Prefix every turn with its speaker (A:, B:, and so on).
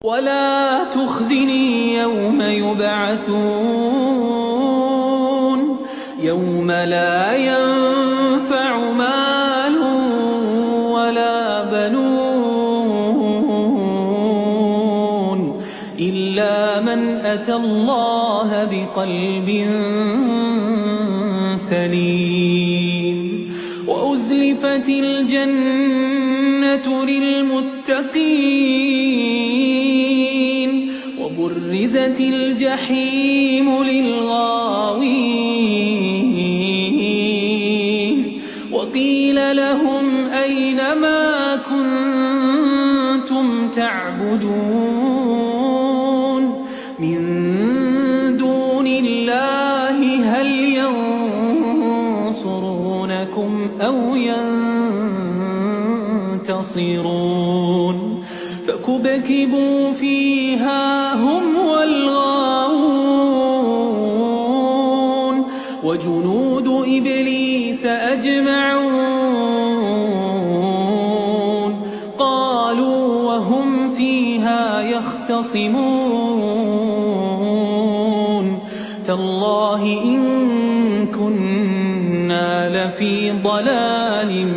A: ولا تخزني يوم يبعثون يوم لا ينفع مال ولا بنون إلا من أتى الله بقلب سليم وأزلفت الجنة للمتقين وبرزت الجحيم للغاوين وقيل لهم أين ما كنتم تعبدون من دون الله هل ينصرونكم أو ينتصرون فكبكبوا فيها هم والغاوون وجنود إبليس أجمعون قالوا وهم فيها يختصمون تالله إن كنا لفي ضلال